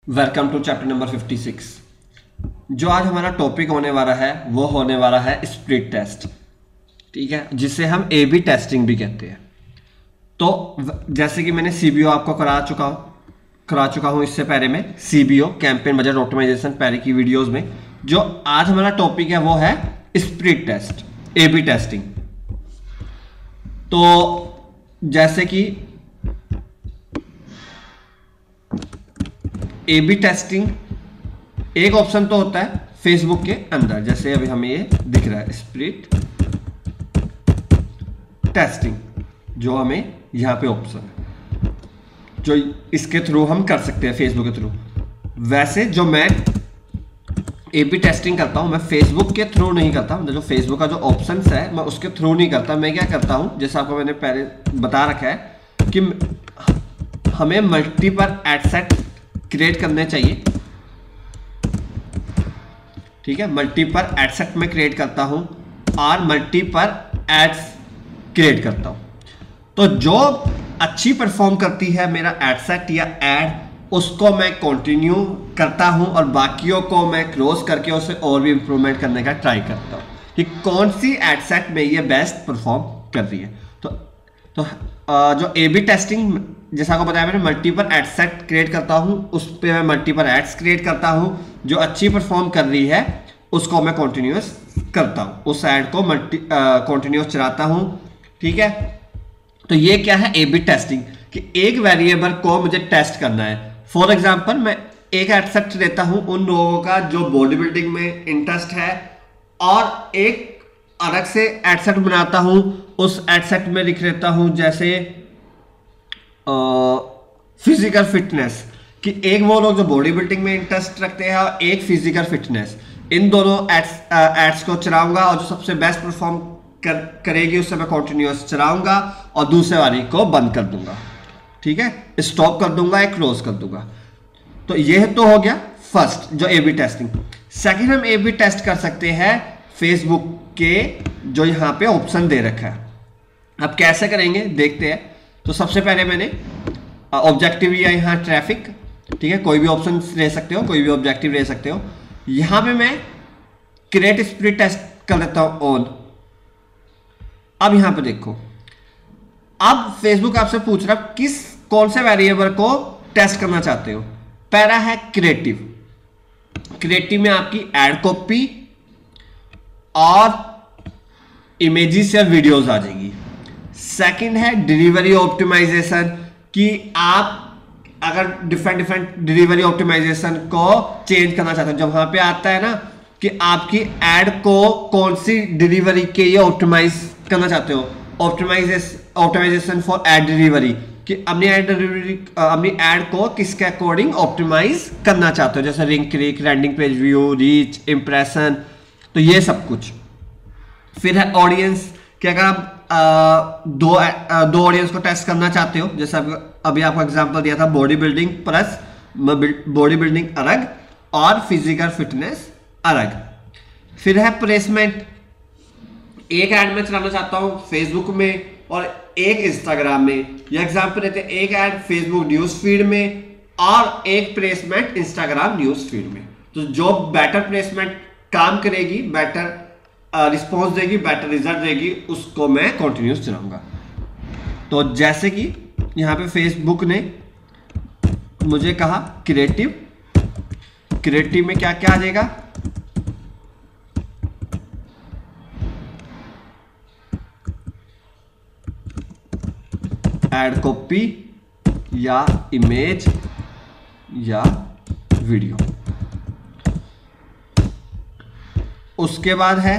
Welcome to chapter number 56। जो आज हमारा टॉपिक होने वाला है वो होने वाला है स्प्लिट टेस्ट। ठीक है, जिसे हम ए बी टेस्टिंग भी कहते हैं। तो जैसे कि मैंने सीबीओ आपको करा चुका हूं इससे पहले में, सीबीओ कैंपेन बजट ऑप्टिमाइजेशन पहले की वीडियोस में। जो आज हमारा टॉपिक है वो है split test, A B testing. तो जैसे कि ए बी टेस्टिंग एक ऑप्शन तो होता है फेसबुक के अंदर, जैसे अभी हमें ये दिख रहा है स्प्लिट टेस्टिंग, जो हमें यहां पे ऑप्शन है, जो इसके थ्रू हम कर सकते हैं फेसबुक के थ्रू। वैसे जो मैं ए बी टेस्टिंग करता हूं, मैं फेसबुक के थ्रू नहीं करता। जो फेसबुक का जो ऑप्शन है मैं उसके थ्रू नहीं करता। मैं क्या करता हूं, जैसे आपको मैंने पहले बता रखा है कि हमें मल्टीपल एड सेट क्रिएट करने चाहिए। ठीक है, मल्टीपल एड सेट में क्रिएट करता हूं और मल्टीपल एड्स क्रिएट करता हूं। तो जो अच्छी परफॉर्म करती है मेरा एड सेट या एड, उसको मैं कंटिन्यू करता हूं और बाकियों को मैं क्लोज करके उसे और भी इंप्रूवमेंट करने का ट्राई करता हूं कि कौन सी एड सेट में ये बेस्ट परफॉर्म कर रही है। तो जो ए बी टेस्टिंग, जैसा आपको बताया मैंने, मल्टीपल एड सेट क्रिएट करता हूं, उस पर मैं मल्टीपल एड्स क्रिएट करता हूं। जो अच्छी परफॉर्म कर रही है उसको मैं कॉन्टिन्यूस करता हूं, उस एड को कॉन्टिन्यूस चलाता हूं। ठीक है, तो ये क्या है ए बी टेस्टिंग, कि एक वेरिएबल को मुझे टेस्ट करना है। फॉर एग्जाम्पल, मैं एक एड सेट लेता हूं उन लोगों का जो बॉडी बिल्डिंग में इंटरेस्ट है, और एक अलग से एड सेट बनाता हूं। उस एड सेट में लिख लेता हूं जैसे फिजिकल फिटनेस, कि एक वो लोग जो बॉडी बिल्डिंग में इंटरेस्ट रखते हैं और एक फिजिकल फिटनेस, इन दोनों एड्स को चलाऊंगा और जो सबसे बेस्ट परफॉर्म करेगी उससे मैं कंटिन्यूअस चलाऊंगा और दूसरे वाली को बंद कर दूंगा। ठीक है, स्टॉप कर दूंगा या क्लोज कर दूंगा। तो यह तो हो गया फर्स्ट जो ए बी टेस्टिंग। सेकंड, हम ए बी टेस्ट कर सकते हैं फेसबुक के जो यहां पे ऑप्शन दे रखा है। अब कैसे करेंगे देखते हैं। तो सबसे पहले मैंने ऑब्जेक्टिव लिया यहां ट्रैफिक। ठीक है, कोई भी ऑप्शन ले सकते हो, कोई भी ऑब्जेक्टिव ले सकते हो। यहां पे मैं क्रिएट स्प्लिट टेस्ट कर देता हूं ऑन। अब यहां पे देखो, अब फेसबुक आपसे पूछ रहा कौन से वेरिएबल को टेस्ट करना चाहते हो। पहला है क्रिएटिव। क्रिएटिव में आपकी एड कॉपी और इमेजेस या वीडियोस आ जाएगी। सेकंड है डिलीवरी ऑप्टिमाइजेशन, कि आप अगर डिफरेंट डिलीवरी ऑप्टिमाइजेशन को चेंज करना चाहते हो। जब वहां पे आता है ना कि आपकी एड को कौन सी डिलीवरी के लिए ऑप्टिमाइज करना चाहते हो, ऑप्टिमाइजेशन फॉर एड डिलीवरी, कि अपनी एड को किसके अकॉर्डिंग ऑप्टिमाइज करना चाहते हो, जैसे link click, landing page view, reach, impression, तो ये सब कुछ। फिर है ऑडियंस, कि अगर आप दो ऑडियंस को टेस्ट करना चाहते हो, जैसे अभी आपको एग्जांपल दिया था body building plus body building अलग और फिजिकल फिटनेस अलग। फिर है प्लेसमेंट, एक ऐड में चलाना चाहता हूं फेसबुक में और एक इंस्टाग्राम में, या एग्जांपल देते हैं एक ऐड फेसबुक न्यूज फीड में और एक प्लेसमेंट इंस्टाग्राम न्यूज फीड में। तो जो बेटर प्लेसमेंट काम करेगी, बेटर रिस्पॉन्स देगी, बेटर रिजल्ट देगी, उसको मैं कंटिन्यूस चलाऊंगा। तो जैसे कि यहां पे फेसबुक ने मुझे कहा क्रिएटिव, क्रिएटिव में क्या क्या आ जाएगा, एड कॉपी या इमेज या वीडियो। उसके बाद है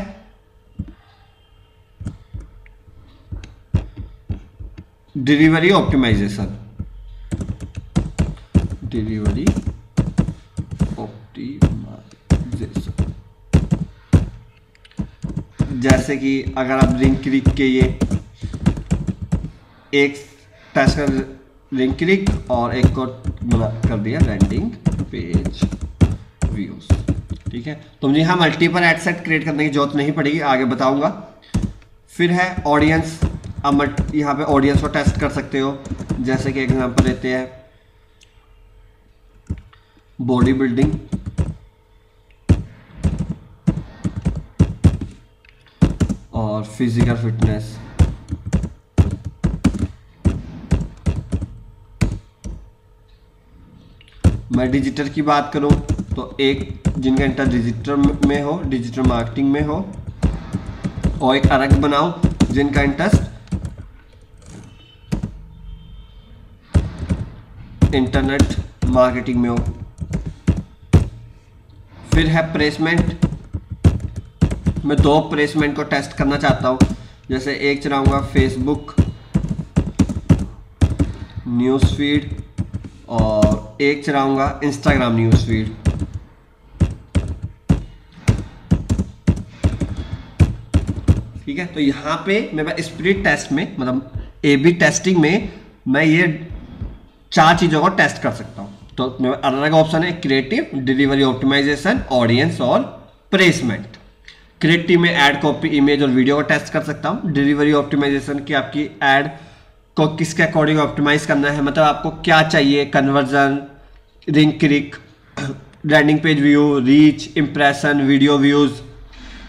डिलीवरी ऑप्टिमाइजेशन। डिलीवरी ऑप्टिमाइजेशन जैसे कि अगर आप लिंक क्लिक के ये एक टेस्ट कर लिंक क्लिक और एक को कर दिया लैंडिंग पेज व्यूज। ठीक है, तो मुझे यहां मल्टीपल एड सेट क्रिएट करने की जरूरत नहीं पड़ेगी, आगे बताऊंगा। फिर है ऑडियंस। अब यहां पे ऑडियंस को टेस्ट कर सकते हो, जैसे कि एग्जांपल लेते हैं बॉडी बिल्डिंग और फिजिकल फिटनेस। मैं डिजिटल की बात करूं तो एक जिनका इंटरेस्ट डिजिटल में हो, डिजिटल मार्केटिंग में हो, और एक अलग बनाओ जिनका इंटरेस्ट इंटरनेट मार्केटिंग में हो। फिर है प्लेसमेंट। मैं 2 प्लेसमेंट को टेस्ट करना चाहता हूं, जैसे एक चलाऊंगा फेसबुक न्यूज़ फीड और एक चलाऊंगा इंस्टाग्राम न्यूज़ फीड। ठीक है, तो यहाँ पे मैं स्प्लिट टेस्ट में, मतलब A/B टेस्टिंग में मैं ये 4 चीज़ों को टेस्ट कर सकता हूँ। तो मेरा अलग ऑप्शन है क्रिएटिव, डिलीवरी ऑप्टिमाइजेशन, ऑडियंस और प्लेसमेंट। क्रिएटिव में ऐड कॉपी, इमेज और वीडियो को टेस्ट कर सकता हूँ। डिलीवरी ऑप्टिमाइजेशन की आपकी ऐड को किसके अकॉर्डिंग ऑप्टिमाइज करना है, मतलब आपको क्या चाहिए, conversion, link click, landing page view, reach, impression, video views.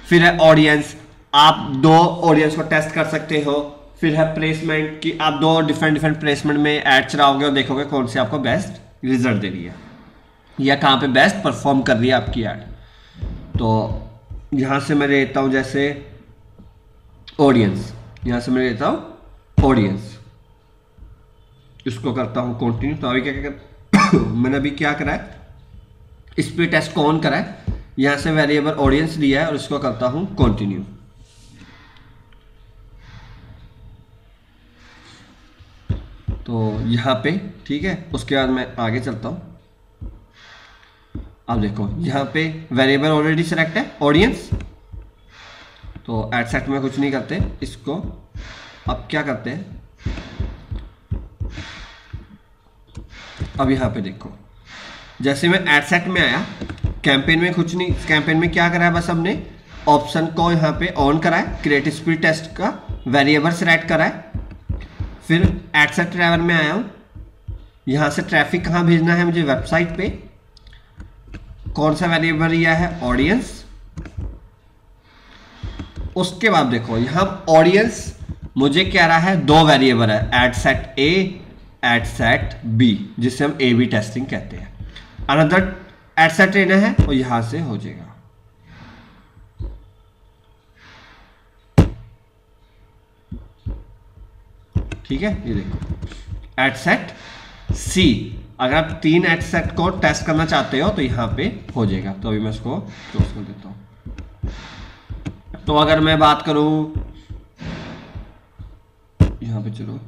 फिर है ऑडियंस, आप 2 ऑडियंस को टेस्ट कर सकते हो। फिर है प्लेसमेंट कि आप 2 डिफरेंट प्लेसमेंट में ऐड चलाओगे और देखोगे कौन सी आपको बेस्ट रिजल्ट दे रही है या कहाँ पे बेस्ट परफॉर्म कर रही है आपकी ऐड। तो यहाँ से मैं लेता हूँ जैसे ऑडियंस, यहाँ से मैं लेता हूँ ऑडियंस, इसको करता हूँ कंटिन्यू। तो अभी क्या मैंने अभी क्या करा है, इस पे टेस्ट को ऑन करा है, यहाँ से वेरिएबल ऑडियंस लिया है और इसको करता हूँ कंटिन्यू। तो यहाँ पे ठीक है, उसके बाद मैं आगे चलता हूँ। अब देखो यहाँ पे वेरिएबल ऑलरेडी सेलेक्ट है ऑडियंस, तो एड सेट में कुछ नहीं करते इसको। अब क्या करते हैं, अब यहाँ पे देखो जैसे मैं एड सेट में आया, कैंपेन में कुछ नहीं, कैंपेन में क्या करा है, बस हमने ऑप्शन को यहाँ पे ऑन करा है, क्रिएटिव स्पीड टेस्ट का वेरिएबल सेलेक्ट करा है। फिर एड सेट ड्राइवर में आया हूँ, यहाँ से ट्रैफिक कहाँ भेजना है मुझे, वेबसाइट पे। कौन सा वेरिएबल लिया है, ऑडियंस। उसके बाद देखो यहाँ ऑडियंस मुझे क्या रहा है, 2 वेरिएबल है, ad set A, ad set B, जिसे हम A/B टेस्टिंग कहते हैं। अनदर एड सेट लेना है और यहां से हो जाएगा। ठीक है, ये देखो एड सेट सी। अगर आप 3 एड सेट को टेस्ट करना चाहते हो तो यहां पे हो जाएगा। तो अभी मैं इसको क्लोज कर देता हूं। तो अगर मैं बात करूं यहां पे, चलो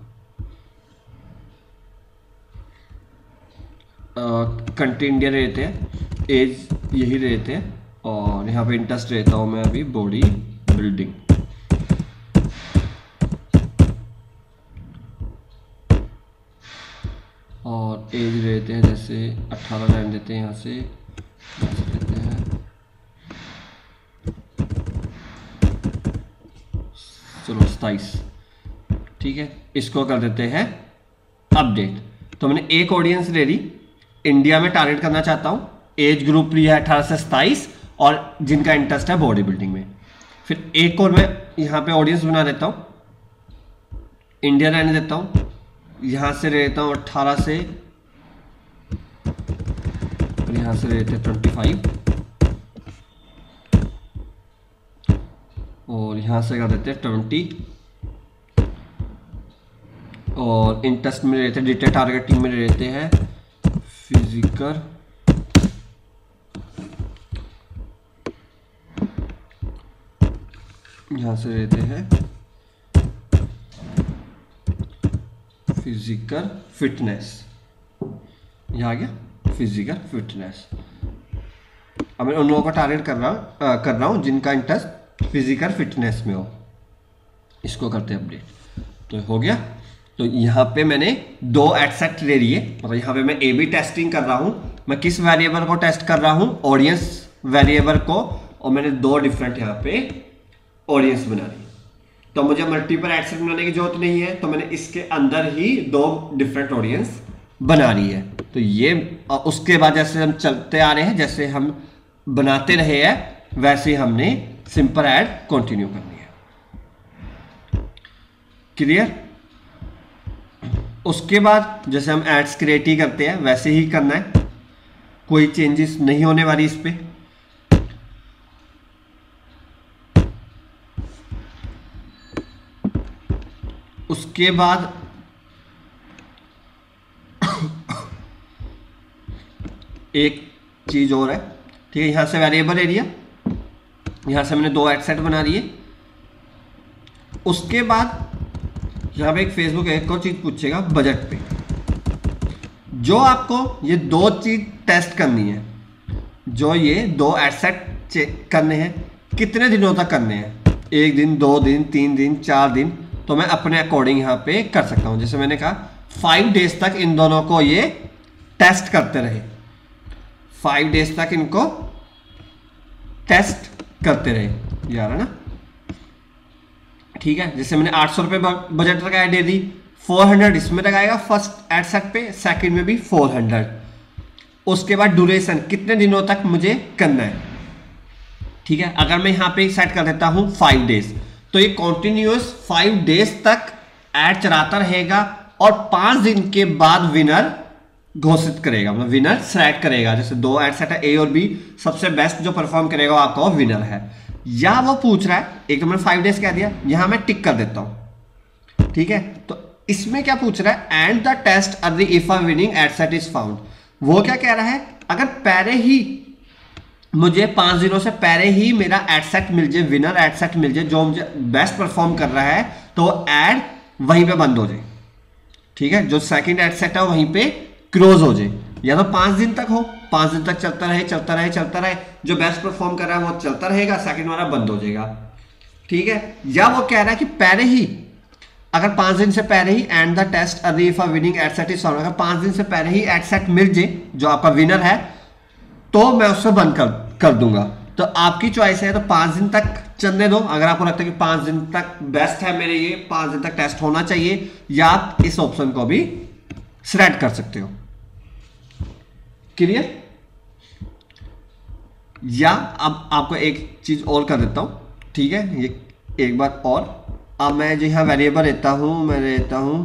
कंट्री इंडिया रहते हैं, एज यही रहते हैं, और यहाँ पे इंटरेस्ट रहता हूँ मैं अभी बॉडी बिल्डिंग। और एज रहते हैं जैसे 18 रहने देते हैं, यहाँ से रहते हैं, चलो 27। ठीक है, इसको कर देते हैं अपडेट। तो मैंने एक ऑडियंस ले ली, इंडिया में टारगेट करना चाहता हूं, एज ग्रुप लिया है 18 से 27 और जिनका इंटरेस्ट है बॉडी बिल्डिंग में। फिर एक और मैं यहां पे ऑडियंस बना देता हूं, इंडिया रहने देता हूं, यहां से रहता हूं 18 से, और यहां से रहते 25, और यहां से कर देते 20, और इंटरेस्ट में रहते हैं, डिटेल टारगेटिंग में रहते हैं फिजिकल, यहां से रहते हैं फिजिकल फिटनेस, यहां आ गया फिजिकल फिटनेस। अब मैं उन लोगों का टारगेट कर रहा हूं जिनका इंटरेस्ट फिजिकल फिटनेस में हो। इसको करते हैं अपडेट, तो हो गया। तो यहाँ पे मैंने 2 एड सेट ले लिए, मतलब यहाँ पे मैं A/B टेस्टिंग कर रहा हूँ। मैं किस वेरिएबल को टेस्ट कर रहा हूँ, ऑडियंस वेरिएबल को, और मैंने 2 डिफरेंट यहाँ पे ऑडियंस बना ली। तो मुझे मल्टीपल एड सेट बनाने की जरूरत नहीं है, तो मैंने इसके अंदर ही 2 डिफरेंट ऑडियंस बना रही है। तो ये उसके बाद जैसे हम चलते आ रहे हैं, जैसे हम बनाते रहे हैं, वैसे ही हमने सिंपल ऐड कंटिन्यू करनी है। क्लियर? उसके बाद जैसे हम एड्स क्रिएट ही करते हैं वैसे ही करना है, कोई चेंजेस नहीं होने वाली इस पे। उसके बाद एक चीज और है, ठीक है, यहां से वेरिएबल एरिया, यहां से मैंने 2 एड सेट बना दिए। उसके बाद यहां पे एक फेसबुक एक और चीज पूछेगा बजट पे, जो आपको ये 2 चीज टेस्ट करनी है, जो ये 2 एड सेट करने हैं, कितने दिनों तक करने हैं, 1 दिन, 2 दिन, 3 दिन, 4 दिन, तो मैं अपने अकॉर्डिंग यहां पे कर सकता हूं। जैसे मैंने कहा 5 डेज तक इन दोनों को ये टेस्ट करते रहे, 5 डेज तक इनको टेस्ट करते रहे, यार है ना, ठीक है। जैसे मैंने 800 रुपये बजट लगाया डेली, 400 इसमें लगाएगा फर्स्ट एड सेट पे, सेकंड में भी 400। उसके बाद ड्यूरेशन कितने दिनों तक मुझे करना है, ठीक है। अगर मैं यहां पे सेट कर देता हूं 5 डेज, तो ये कॉन्टिन्यूअस 5 डेज तक ऐड चलाता रहेगा और 5 दिन के बाद विनर घोषित करेगा, मतलब विनर सेलेक्ट करेगा। जैसे 2 एड सेट है ए और बी, सबसे बेस्ट जो परफॉर्म करेगा वो आपका विनर है। या वो पूछ रहा है, एक तो मैंने 5 डेज कह दिया, यहां मैं टिक कर देता हूं, ठीक है। तो इसमें क्या पूछ रहा है, end the test early if a winning ad set is found. वो क्या कह रहा है, अगर पहले ही मुझे 5 दिनों से पहले ही मेरा एड सेट मिल जाए, विनर एड सेट मिल जाए जो मुझे बेस्ट परफॉर्म कर रहा है, तो एड वहीं पे बंद हो जाए, ठीक है। जो सेकंड एड सेट है वहीं पे क्लोज हो जाए, या तो 5 दिन तक हो, 5 दिन तक चलता रहे चलता रहे चलता रहे, जो बेस्ट परफॉर्म कर रहा है वो चलता रहेगा, सेकंड वाला बंद हो जाएगा, ठीक है। या वो कह रहा है कि पहले ही, अगर 5 दिन से पहले ही end the test early if a winning ad set is found, अगर 5 दिन से पहले ही एड सेट मिल जाए जो आपका विनर है, तो मैं उससे बंद कर दूंगा। तो आपकी चॉइस है, तो 5 दिन तक चलने दो, अगर आपको लगता है कि 5 दिन तक बेस्ट है मेरे, ये 5 दिन तक टेस्ट होना चाहिए, या आप इस ऑप्शन को भी सिलेक्ट कर सकते हो। क्लियर? या अब आपको एक चीज और कर देता हूं, ठीक है, ये एक बार और। अब मैं जो यहां वेरिएबल लेता हूं, मैं लेता हूं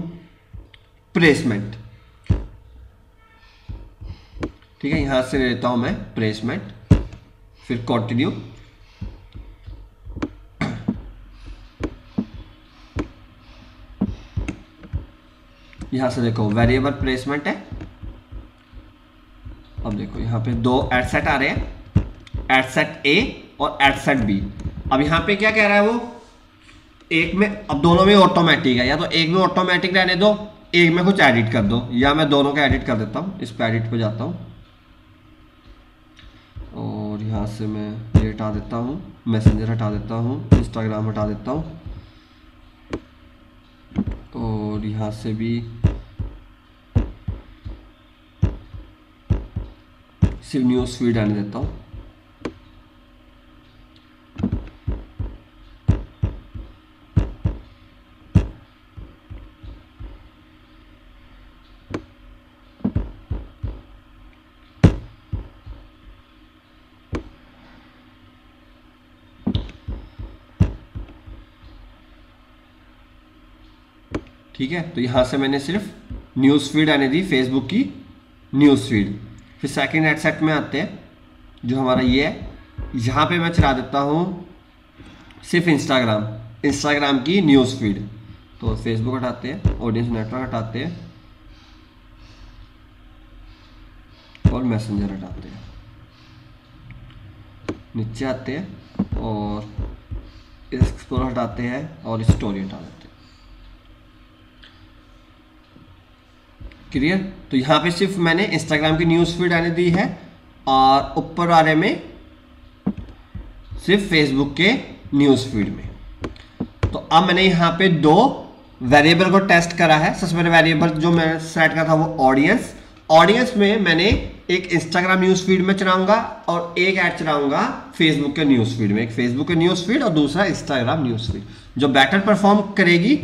प्लेसमेंट, ठीक है, यहां से लेता हूं मैं प्लेसमेंट, फिर कंटिन्यू। यहां से देखो वेरिएबल प्लेसमेंट है। अब देखो यहां पे 2 एड सेट आ रहे हैं, एड सेट ए और एड सेट बी। अब यहां पे क्या कह रहा है वो, एक में, अब दोनों में ऑटोमेटिक है, या तो एक में ऑटोमेटिक रहने दो, एक में कुछ एडिट कर दो, या मैं दोनों का एडिट कर देता हूं। इस पे एडिट पे जाता हूं और यहाँ से मैं ये हटा देता हूँ, मैसेंजर हटा देता हूँ, इंस्टाग्राम हटा देता हूँ, और यहाँ से भी सिर्फ न्यूज़ फीड आने देता हूँ। ठीक है, तो यहाँ से मैंने सिर्फ न्यूज़ फीड आने दी, फेसबुक की न्यूज़ फीड। फिर सेकंड एड सेट में आते हैं, जो हमारा ये है, यहाँ पे मैं चला देता हूँ सिर्फ इंस्टाग्राम की न्यूज़ फीड। तो फेसबुक हटाते हैं, ऑडियंस नेटवर्क हटाते हैं और मैसेंजर हटाते हैं, नीचे आते हैं और एक्सप्लोर हटाते हैं और स्टोरी हटा देते हैं। क्लियर? तो यहाँ पे सिर्फ मैंने इंस्टाग्राम की न्यूज़ फीड आने दी है और ऊपर वाले में सिर्फ फेसबुक के न्यूज़ फीड में। तो अब मैंने यहाँ पे 2 वेरिएबल को टेस्ट करा है। सबसे पहले वेरिएबल जो मैं सेट करा था वो ऑडियंस में मैंने एक इंस्टाग्राम न्यूज़ फीड में चलाऊंगा और एक ऐड चलाऊंगा फेसबुक के न्यूज़ फीड में, एक फेसबुक के न्यूज़ फीड और दूसरा इंस्टाग्राम न्यूज़ फीड। जो बेटर परफॉर्म करेगी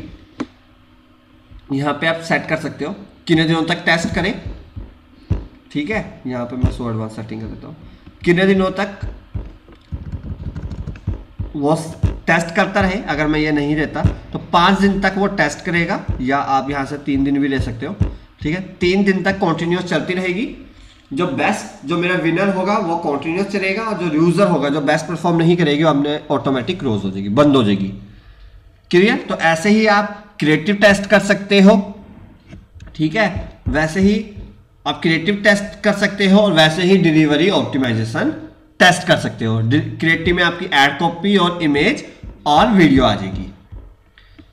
यहाँ पे आप सेट कर सकते हो। कितने दिनों तक टेस्ट करें, ठीक है। यहाँ पे मैं सो एडवांस सेटिंग कर देता हूँ, कितने दिनों तक वो टेस्ट करता रहे। अगर मैं ये नहीं देता तो 5 दिन तक वो टेस्ट करेगा, या आप यहाँ से 3 दिन भी ले सकते हो, ठीक है। 3 दिन तक कॉन्टिन्यूस चलती रहेगी। जो बेस्ट, जो मेरा विनर होगा वो कॉन्टिन्यूस चलेगा, और जो लूजर होगा, जो बेस्ट परफॉर्म नहीं करेगी, वो हमने ऑटोमेटिक क्लोज हो जाएगी, बंद हो जाएगी। क्लियर। तो ऐसे ही आप क्रिएटिव टेस्ट कर सकते हो, ठीक है। वैसे ही आप क्रिएटिव टेस्ट कर सकते हो, और वैसे ही डिलीवरी ऑप्टिमाइजेशन टेस्ट कर सकते हो। क्रिएटिव में आपकी एड कॉपी और इमेज और वीडियो आ जाएगी।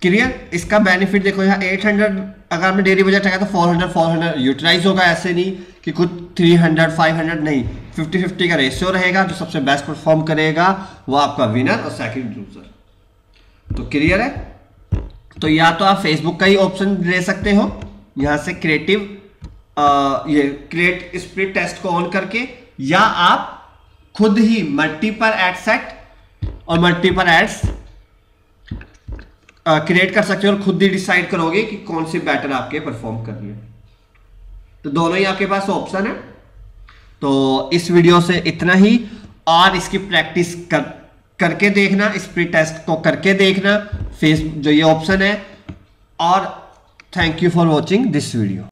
क्लियर। इसका बेनिफिट देखो, यहाँ 800 अगर आपने डेली बजट रखा तो 400 यूटिलाइज होगा। ऐसे नहीं कि कुछ 300 500 नहीं, 50-50 का रेशियो रहेगा। जो सबसे बेस्ट परफॉर्म करेगा वो आपका विनर और सेकंड लूजर। तो क्लियर है। तो या तो आप फेसबुक का ही ऑप्शन ले सकते हो, यहाँ से क्रिएटिव ये क्रिएट स्प्लिट टेस्ट को ऑन करके, या आप खुद ही मल्टीपल एड सेट और मल्टीपल एड्स क्रिएट कर सकते हो, और खुद ही डिसाइड करोगे कि कौन सी बेटर आपके परफॉर्म कर रही है। तो दोनों ही आपके पास ऑप्शन है। तो इस वीडियो से इतना ही, और इसकी प्रैक्टिस करके देखना, स्प्लिट टेस्ट को करके देखना, फेस जो ये ऑप्शन है। और thank you for watching this video.